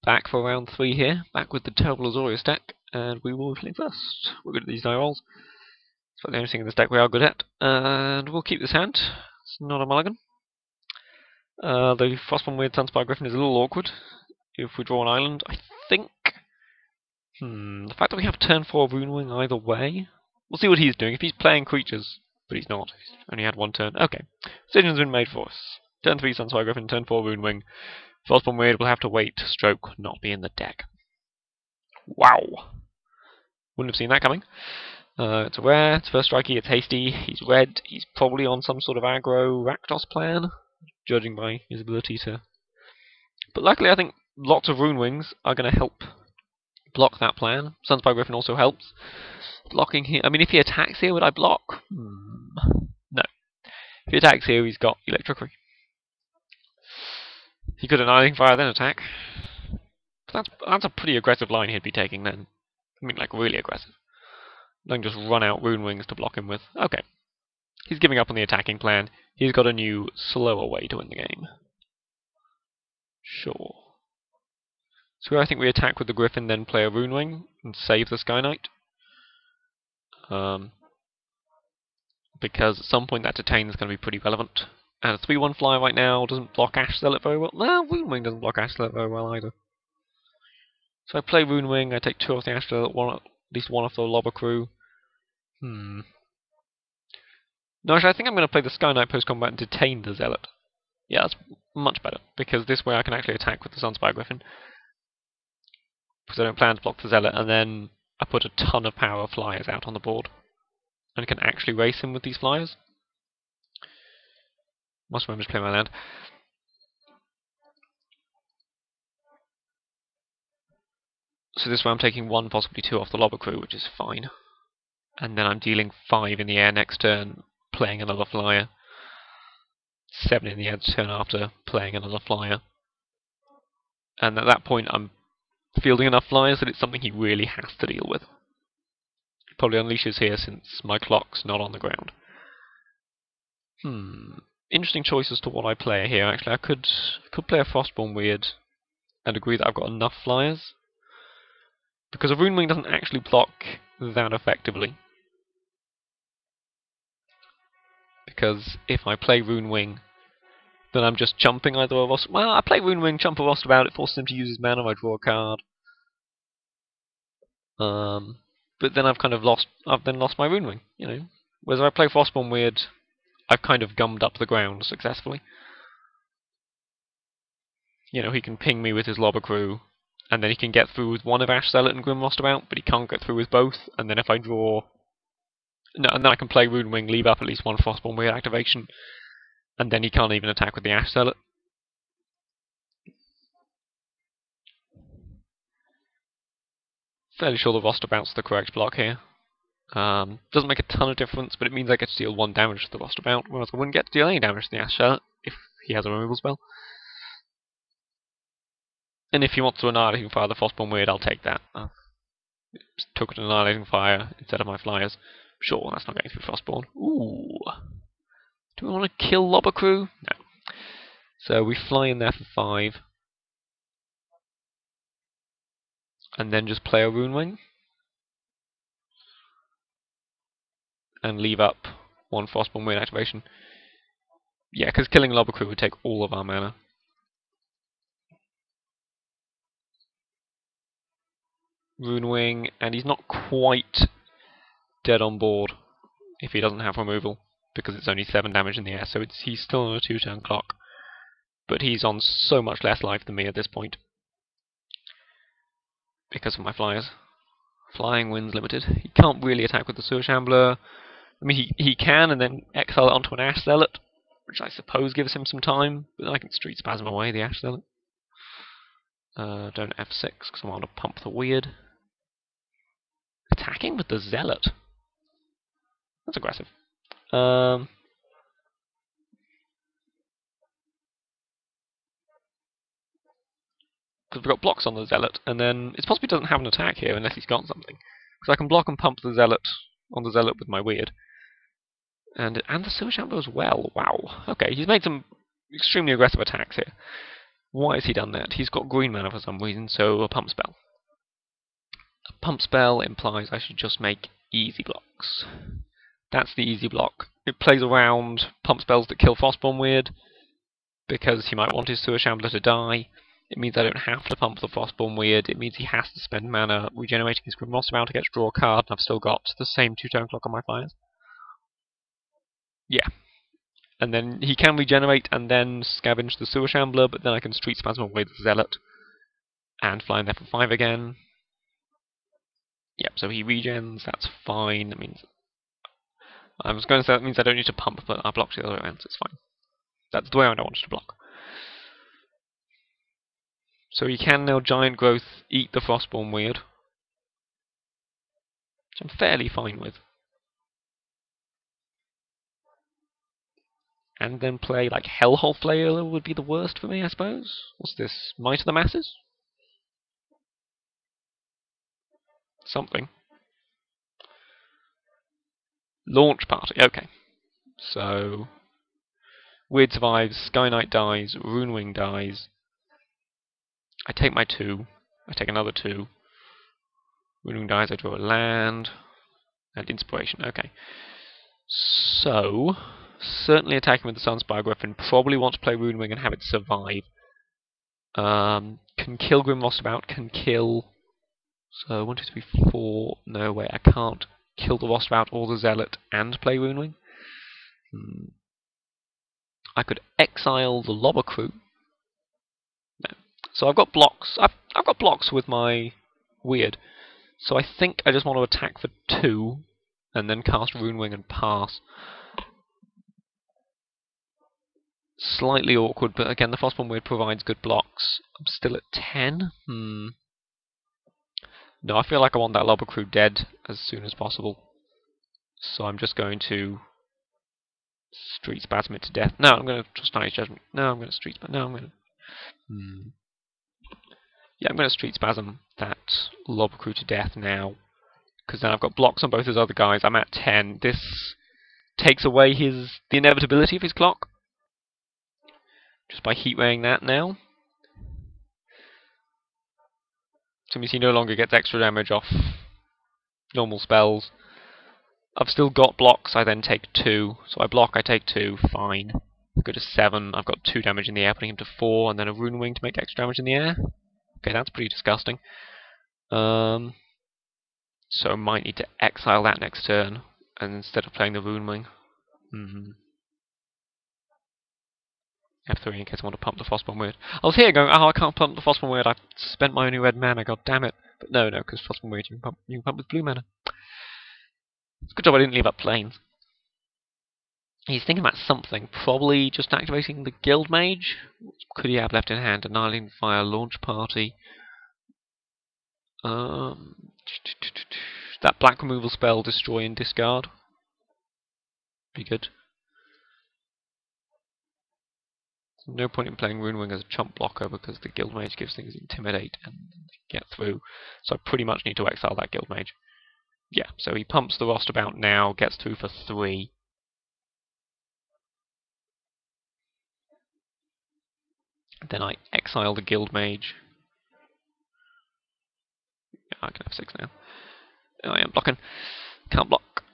back for round 3 here, back with the terrible Azorius deck, and we will be playing first. We're good at these die rolls. It's about the only thing in this deck we are good at, and we'll keep this hand. It's not a mulligan. The Frostborn Weird Sunspire Griffin is a little awkward if we draw an island. I think the fact that we have turn 4 Runewing either way. We'll see what he's doing. If he's playing creatures, but he's not. He's only had one turn. Okay. Decision's been made for us. Turn 3 Sunspire Griffin, turn 4 Runewing. Frostborn Weird will have to wait, stroke, not be in the deck. Wow. Wouldn't have seen that coming. It's a rare, it's first strikey, it's hasty, he's red, he's probably on some sort of aggro Rakdos plan, judging by his ability to... But luckily I think lots of Runewings are going to help block that plan. Sunspire Griffin also helps. Blocking here, I mean if he attacks here, would I block? No. If he attacks here, he's got Electricity. He could Annihilating Fire, then attack. But that's a pretty aggressive line he'd be taking then. I mean, like, really aggressive. Don't just run out Runewings to block him with. Okay. He's giving up on the attacking plan. He's got a new, slower way to win the game. Sure. So I think we attack with the Griffin, then play a Runewing, and save the Sky Knight. Because at some point that Detain is going to be pretty relevant. And a 3-1 flyer right now doesn't block Ash Zealot very well. No, Runewing doesn't block Ash Zealot very well either. So I play Runewing, I take 2 off the Ash Zealot, at least 1 off the Lobber Crew. No, actually I think I'm going to play the Sky Knight post-combat and detain the Zealot. Yeah, that's much better, because this way I can actually attack with the Sunspire Griffin. Because I don't plan to block the Zealot, and then I put a ton of power of flyers out on the board. And I can actually race him with these flyers. Must remember to play my land. So this way I'm taking 1, possibly 2 off the Lobber Crew, which is fine. And then I'm dealing 5 in the air next turn, playing another flyer. 7 in the air turn after, playing another flyer. And at that point I'm fielding enough flyers that it's something he really has to deal with. He probably unleashes here since my clock's not on the ground. Interesting choice as to what I play here. Actually, I could play a Frostborn Weird and agree that I've got enough flyers. Because a Runewing doesn't actually block that effectively. Because if I play Runewing, then I'm just jumping either a Rost... Well, I play Runewing, jump a Rostabout, it forces him to use his mana, I draw a card. But then I've lost my Runewing, you know. Whereas if I play Frostborn Weird, I've kind of gummed up the ground successfully. You know, he can ping me with his Lobber Crew, and then he can get through with 1 of Ash Zealot and Grim Rostabout, but he can't get through with both, and then if I draw... No, and then I can play Runewing, leave up at least 1 Frostborn Weird activation, and then he can't even attack with the Ash Zealot. Fairly sure the Rostabout's the correct block here. Doesn't make a ton of difference, but it means I get to deal 1 damage to the Rostabout, whereas I wouldn't get to deal any damage to the Ash Zealot if he has a removal spell. And if he wants to Annihilating Fire the Frostborn Weird, I'll take that. Just took an Annihilating Fire instead of my flyers. Sure, that's not going through Frostborn. Ooh. Do we want to kill Lobber Crew? No. So we fly in there for 5. And then just play a Runewing. And leave up 1 Frostborn Weird activation. Yeah, because killing Lobber Crew would take all of our mana. Runewing, and he's not quite dead on board if he doesn't have removal, because it's only 7 damage in the air, so he's still on a 2-turn clock. But he's on so much less life than me at this point. Because of my flyers. Flying wins limited. He can't really attack with the Sewer Shambler. I mean, he can, and then exile it onto an Ash Zealot, which I suppose gives him some time, but then I can Street Spasm away the Ash Zealot. Don't F6, because I want to pump the Weird. Attacking with the Zealot? That's aggressive. Because we've got blocks on the Zealot, and then it's possible he doesn't have an attack here unless he's got something. Because I can block and pump the Zealot on the Zealot with my Weird. And the Sewer Shambler as well. Wow. Okay, he's made some extremely aggressive attacks here. Why has he done that? He's got green mana for some reason, so a pump spell. A pump spell implies I should just make easy blocks. That's the easy block. It plays around pump spells that kill Frostborn weird, because he might want his Sewer Shambler to die. It means I don't have to pump the Frostborn weird. It means he has to spend mana regenerating his Grim Rostabout to get to draw a card, and I've still got the same 2-turn clock on my flyers. Yeah. And then he can regenerate and then scavenge the Sewer Shambler, but then I can Street Spasm away the Zealot and fly in there for 5 again. Yep, so he regens, that's fine. That means I was going to say that means I don't need to pump, but I blocked the other way around, so it's fine. That's the way I don't want to block. So he can now Giant Growth eat the Frostborn weird, which I'm fairly fine with. And then play like Hellhole Flail would be the worst for me, I suppose. What's this? Might of the Masses? Something. Launch Party, okay. So Weird survives, Sky Knight dies, Runewing dies. I take my 2. I take another 2. Runewing dies, I draw a land. And Inspiration, okay. So, certainly attacking with the Sunspire Griffin. Probably want to play Runewing and have it survive. Can kill Grim Rostabout, can kill... So, 1, 2, 3, 4... No, wait, I can't kill the Rostabout or the Zealot and play Runewing. I could exile the Lobber Crew. No. So I've got blocks. I've got blocks with my weird. So I think I just want to attack for 2 and then cast Runewing and pass. Slightly awkward, but again the Frostborn weird provides good blocks. I'm still at 10. No, I feel like I want that Lobber Crew dead as soon as possible. So I'm just going to Street Spasm it to death. No, I'm going to trust Knight's Judgment. No, I'm going to Street Spasm. No, I'm going to... Yeah, I'm going to Street Spasm that Lobber Crew to death now, because then I've got blocks on both his other guys. I'm at 10. This takes away the inevitability of his clock, just by heat raying that now. So it means he no longer gets extra damage off normal spells. I've still got blocks, I then take 2. So I block, I take 2, fine. I go to 7, I've got 2 damage in the air, putting him to 4, and then a Runewing to make extra damage in the air. Okay, that's pretty disgusting. So I might need to exile that next turn, and instead of playing the Runewing. F3 in case I want to pump the Frostborn weird. I was here going, oh, I can't pump the Frostborn weird, I've spent my only red mana, god damn it. But no, because Frostborn weird you can pump with blue mana. It's a good job I didn't leave up planes. He's thinking about something, probably just activating the Guild Mage. What could he have left in hand? Annihilating Fire, Launch Party. That black removal spell, Destroy and Discard. Be good. No point in playing Runewing as a chump blocker because the Guild Mage gives things Intimidate and get through. So I pretty much need to exile that Guild Mage. Yeah, so he pumps the Rostabout now, gets through for 3. Then I exile the Guild Mage. Yeah, I can have 6 now. I am blocking. Can't block.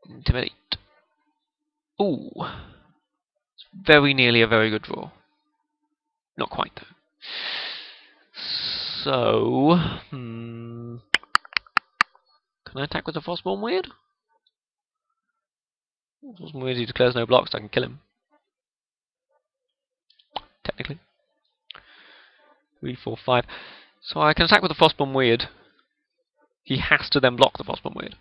Intimidate. Ooh. It's very nearly a very good draw. Not quite, though. So... Can I attack with the Frostborn weird? Frostborn weird, he declares no blocks, so I can kill him. Technically. 3, 4, 5. So I can attack with the Frostborn weird. He has to then block the Frostborn weird.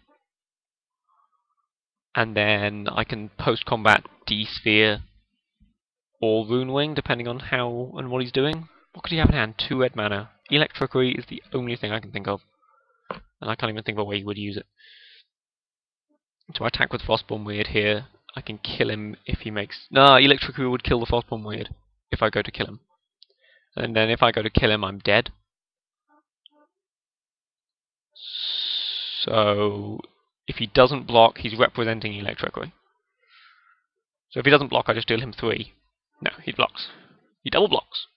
And then I can post-combat D-Sphere or Runewing, depending on how and what he's doing. What could he have in hand? 2 red mana. Electricity is the only thing I can think of. And I can't even think of a way he would use it. So I attack with Frostborn weird here. I can kill him if he makes... Nah, Electricity would kill the Frostborn weird if I go to kill him. And then if I go to kill him, I'm dead. So if he doesn't block, he's representing Electricity. So if he doesn't block, I just deal him 3. No, he blocks. He double blocks.